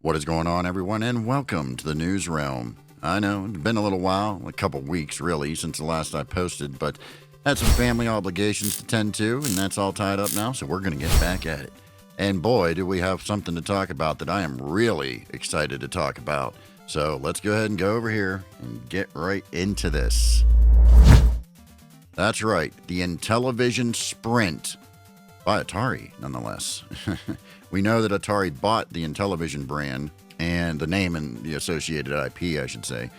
What is going on, everyone, and welcome to the NewsRealm. I know, it's been a little while, a couple weeks really, since the last I posted, but had some family obligations to tend to, and that's all tied up now, so we're going to get back at it. And boy, do we have something to talk about that I am really excited to talk about. So let's go ahead and go over here and get right into this. That's right, the Intellivision Sprint by Atari, nonetheless. We know that Atari bought the Intellivision brand and the name and the associated IP, I should say.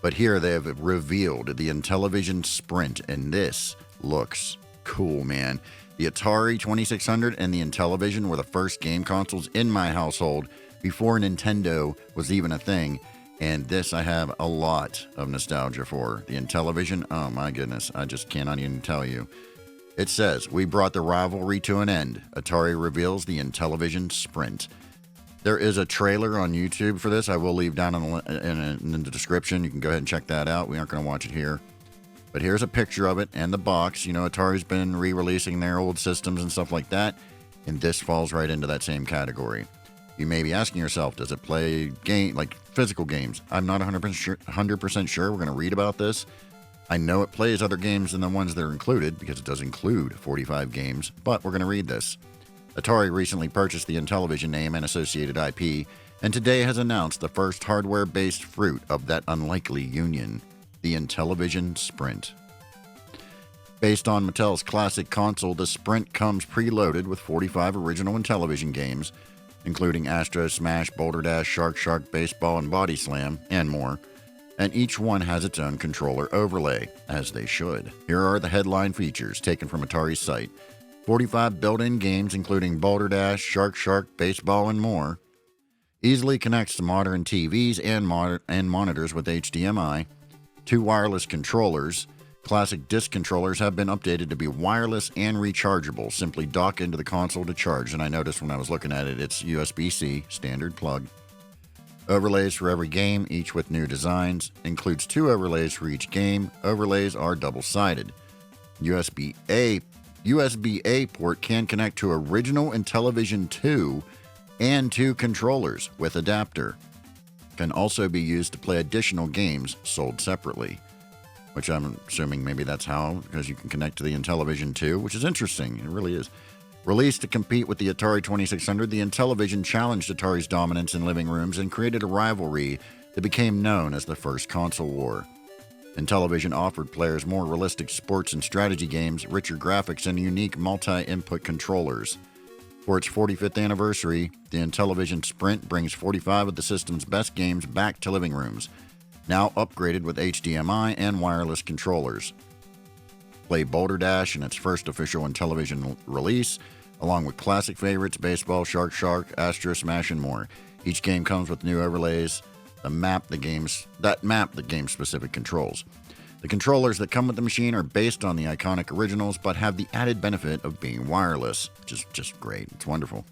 But here they have revealed the Intellivision Sprint, and this looks cool, man. The Atari 2600 and the Intellivision were the first game consoles in my household before Nintendo was even a thing. And this I have a lot of nostalgia for. The Intellivision, oh my goodness, I just cannot even tell you. It says, we brought the rivalry to an end. Atari reveals the Intellivision Sprint. There is a trailer on YouTube for this. I will leave down in the description. You can go ahead and check that out. We aren't going to watch it here. But here's a picture of it and the box. You know, Atari's been re-releasing their old systems and stuff like that. And this falls right into that same category. You may be asking yourself, does it play physical games? I'm not 100% sure. We're going to read about this. I know it plays other games than the ones that are included, because it does include 45 games, but we're going to read this. Atari recently purchased the Intellivision name and associated IP, and today has announced the first hardware-based fruit of that unlikely union, the Intellivision Sprint. Based on Mattel's classic console, the Sprint comes preloaded with 45 original Intellivision games, including Astro, Smash, Boulder Dash, Shark, Baseball, and Body Slam, and more. And each one has its own controller overlay, as they should. Here are the headline features taken from Atari's site. 45 built-in games including Boulder Dash, Shark, Baseball, and more. Easily connects to modern TVs and monitors with HDMI. 2 wireless controllers. Classic disc controllers have been updated to be wireless and rechargeable. Simply dock into the console to charge. And I noticed when I was looking at it, it's USB-C, standard plug. Overlays for every game, each with new designs. Includes 2 overlays for each game. Overlays are double-sided. USB-A port can connect to original Intellivision 2 and 2 controllers with adapter. Can also be used to play additional games sold separately. Which I'm assuming maybe that's how, because you can connect to the Intellivision 2, which is interesting. It really is. Released to compete with the Atari 2600, the Intellivision challenged Atari's dominance in living rooms and created a rivalry that became known as the First Console War. Intellivision offered players more realistic sports and strategy games, richer graphics, and unique multi-input controllers. For its 45th anniversary, the Intellivision Sprint brings 45 of the system's best games back to living rooms, now upgraded with HDMI and wireless controllers. Play Boulder Dash in its first official Intellivision release, along with classic favorites Baseball, Shark, Astro, Smash, and more. Each game comes with new overlays that map the game's specific controls. The controllers that come with the machine are based on the iconic originals, but have the added benefit of being wireless, which is just great. It's wonderful.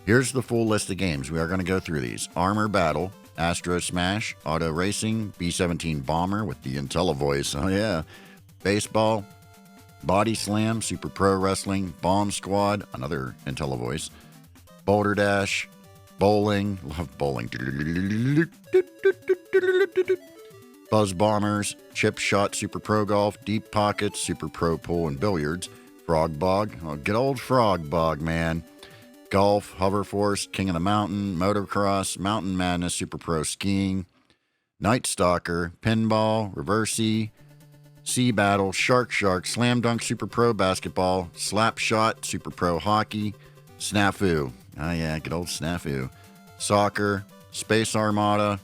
Here's the full list of games. We are going to go through these. Armor Battle, Astro Smash, Auto Racing, B-17 Bomber with the Intellivoice, oh yeah, Baseball, Body Slam, Super Pro Wrestling, Bomb Squad, another Intellivoice, Boulder Dash, Bowling, love bowling, Buzz Bombers, Chip Shot, Super Pro Golf, Deep Pockets, Super Pro Pool and Billiards, Frog Bog, oh, good old Frog Bog, man, Golf, Hover Force, King of the Mountain, Motocross, Mountain Madness, Super Pro Skiing, Night Stalker, Pinball, Reversey, Sea Battle, Shark, Slam Dunk Super Pro Basketball, Slap Shot, Super Pro Hockey, Snafu, oh yeah, good old Snafu, Soccer, Space Armada,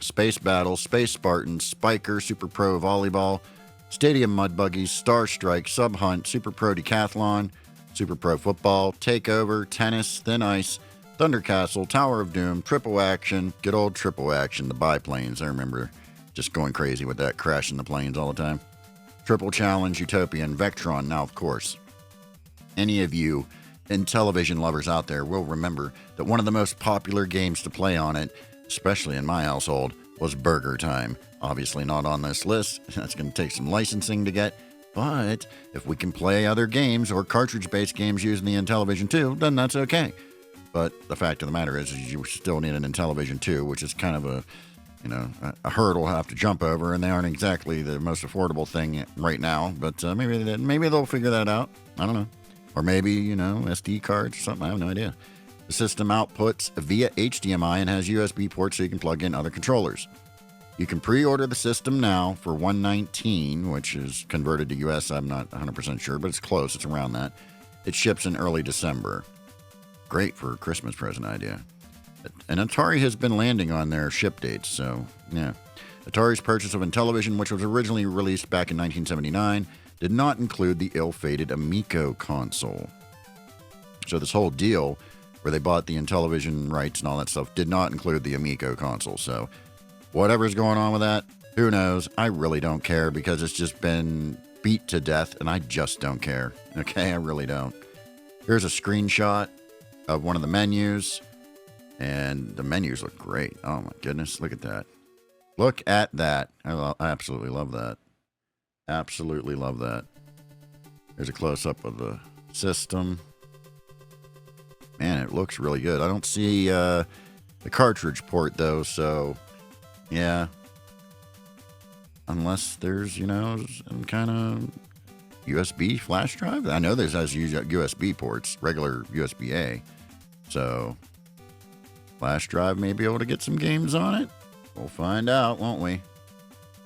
Space Battle, Space Spartans, Spiker, Super Pro Volleyball, Stadium Mud Buggies, Star Strike, Sub Hunt, Super Pro Decathlon, Super Pro Football, Takeover, Tennis, Thin Ice, Thunder Castle, Tower of Doom, Triple Action, good old Triple Action, the biplanes. I remember just going crazy with that, crashing the planes all the time. Triple Challenge, Utopia, and Vectron. Now, of course, any of you Intellivision lovers out there will remember that one of the most popular games to play on it, especially in my household, was Burger Time. Obviously not on this list. That's going to take some licensing to get. But if we can play other games or cartridge-based games using the Intellivision 2, then that's okay. But the fact of the matter is you still need an Intellivision 2, which is kind of a hurdle to have to jump over, and they aren't exactly the most affordable thing right now. But maybe they'll figure that out. I don't know. Or maybe, SD cards or something. I have no idea. The system outputs via HDMI and has USB ports so you can plug in other controllers. You can pre-order the system now for $119, which is converted to US. I'm not 100% sure, but it's close. It's around that. It ships in early December. Great for a Christmas present idea. And Atari has been landing on their ship dates, so yeah. Atari's purchase of Intellivision, which was originally released back in 1979, did not include the ill-fated Amico console. So this whole deal where they bought the Intellivision rights and all that stuff did not include the Amico console. So whatever's going on with that, who knows? I really don't care because it's just been beat to death and I just don't care. Okay, I really don't. Here's a screenshot of one of the menus. And the menus look great. Oh my goodness, look at that. Look at that. I absolutely love that. Absolutely love that. There's a close-up of the system. Man, it looks really good. I don't see the cartridge port, though, so yeah. Unless there's, some kind of USB flash drive. I know there's USB ports, regular USB-A. So flash drive may be able to get some games on it. We'll find out, won't we?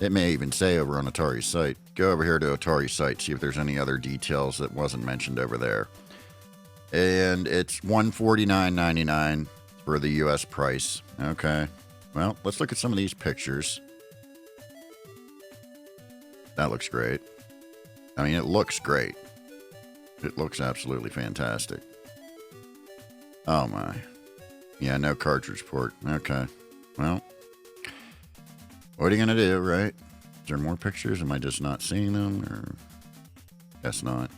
It may even say over on Atari's site. Go over here to Atari's site, see if there's any other details that wasn't mentioned over there. And it's $149.99 for the US price. Okay. Well, let's look at some of these pictures. That looks great. I mean, it looks great. It looks absolutely fantastic. Oh my. Yeah, no cartridge port. Okay. Well, what are you going to do, right? Is there more pictures? Am I just not seeing them? Or guess not.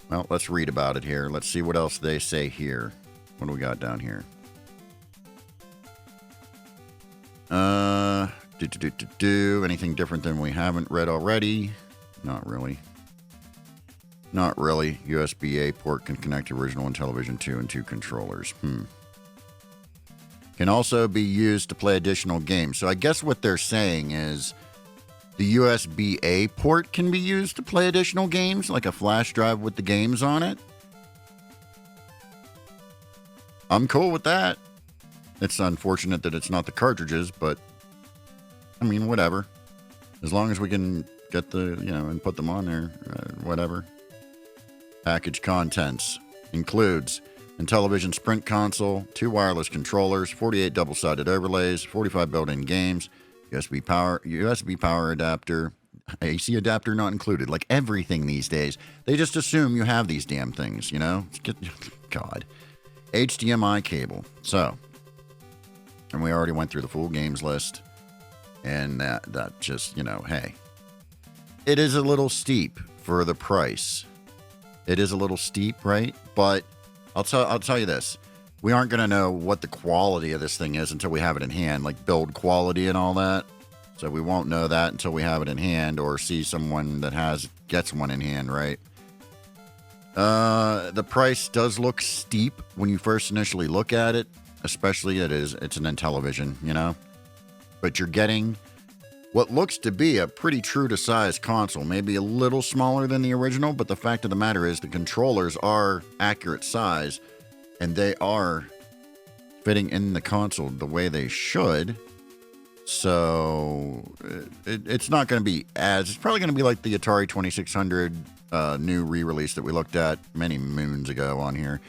Well, let's read about it here. Let's see what else they say here. What do we got down here? Anything different than we haven't read already? Not really. Not really. USB-A port can connect to original Intellivision 2 and 2 controllers. Can also be used to play additional games. So I guess what they're saying is the USB-A port can be used to play additional games, like a flash drive with the games on it. I'm cool with that. It's unfortunate that it's not the cartridges, but I mean, whatever. As long as we can get the, and put them on there, whatever. Package contents includes Intellivision Sprint console, 2 wireless controllers, 48 double-sided overlays, 45 built-in games, USB power adapter, AC adapter not included. Like everything these days, they just assume you have these damn things, God. HDMI cable. So, and we already went through the full games list, and that just, hey. It is a little steep for the price. It is a little steep, right? But I'll tell you this. We aren't going to know what the quality of this thing is until we have it in hand, like build quality and all that. So we won't know that until we have it in hand or see someone that gets one in hand, right? The price does look steep when you first initially look at it, especially it's an Intellivision, But you're getting what looks to be a pretty true to size console, maybe a little smaller than the original, but the fact of the matter is the controllers are accurate size and they are fitting in the console the way they should. So it's not going to be it's probably going to be like the Atari 2600 new re-release that we looked at many moons ago on here,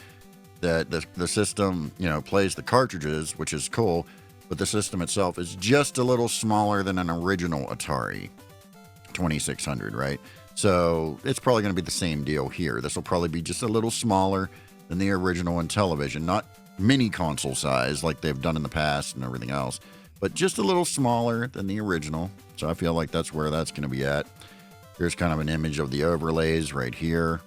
that the system, plays the cartridges, which is cool. But the system itself is just a little smaller than an original Atari 2600, right? So it's probably going to be the same deal here. This will probably be just a little smaller than the original Intellivision. Not mini console size like they've done in the past and everything else, but just a little smaller than the original. So I feel like that's where that's going to be at. Here's kind of an image of the overlays right here,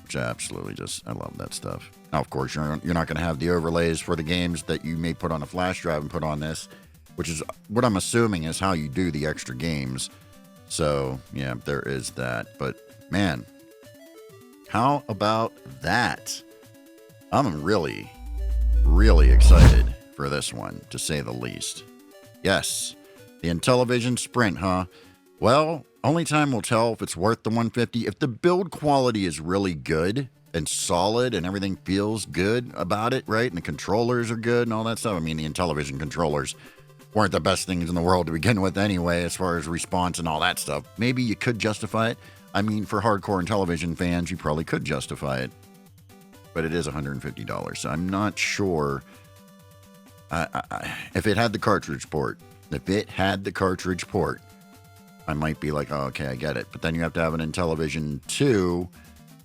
which I absolutely I love that stuff. Now, of course, you're not going to have the overlays for the games that you may put on a flash drive and put on this. which is what I'm assuming is how you do the extra games. So, yeah, there is that. But, man, how about that? I'm really, really excited for this one, to say the least. Yes, the Intellivision Sprint, huh? Well, only time will tell if it's worth the $150. If the build quality is really good and solid and everything feels good about it, right? And the controllers are good and all that stuff. I mean, the Intellivision controllers weren't the best things in the world to begin with anyway, as far as response and all that stuff. Maybe you could justify it. I mean, for hardcore Intellivision fans, you probably could justify it. But it is $150, so I'm not sure if it had the cartridge port. If it had the cartridge port, I might be like, oh, okay, I get it. But then you have to have an Intellivision 2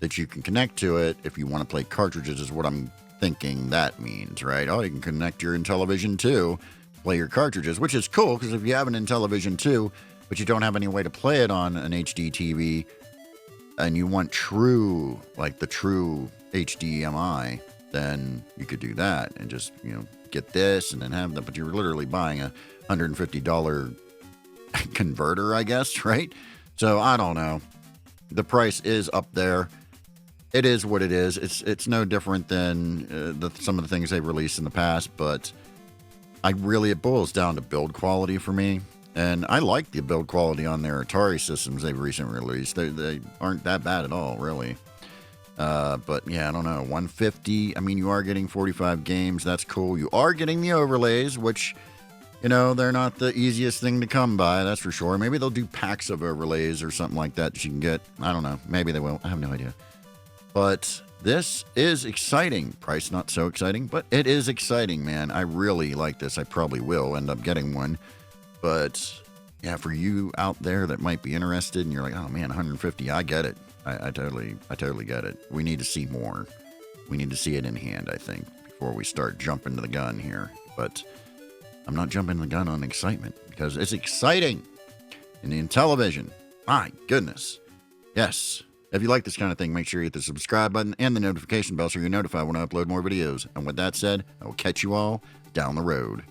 that you can connect to it if you want to play cartridges, is what I'm thinking that means, right? Oh, you can connect your Intellivision 2, play your cartridges, which is cool, because if you have an Intellivision 2, but you don't have any way to play it on an HD TV, and you want true, like the true HDMI, then you could do that and just, get this and then have that. But you're literally buying a $150 converter, I guess, right? So I don't know. The price is up there. It is what it is. It's no different than some of the things they've released in the past, but it boils down to build quality for me. And I like the build quality on their Atari systems they've recently released. They aren't that bad at all, really. But yeah, I don't know. $150. I mean, you are getting 45 games. That's cool. You are getting the overlays, which, they're not the easiest thing to come by. That's for sure. Maybe they'll do packs of overlays or something like that you can get. I don't know. Maybe they will. I have no idea. But this is exciting. Price not so exciting, but it is exciting, man. I really like this. I probably will end up getting one. But yeah, for you out there that might be interested and you're like, oh man, 150, I get it. I totally get it. We need to see more. We need to see it in hand, I think, before we start jumping to the gun here. But I'm not jumping the gun on excitement, because it's exciting. And the Intellivision, my goodness. Yes. If you like this kind of thing, make sure you hit the subscribe button and the notification bell so you're notified when I upload more videos. And with that said, I will catch you all down the road.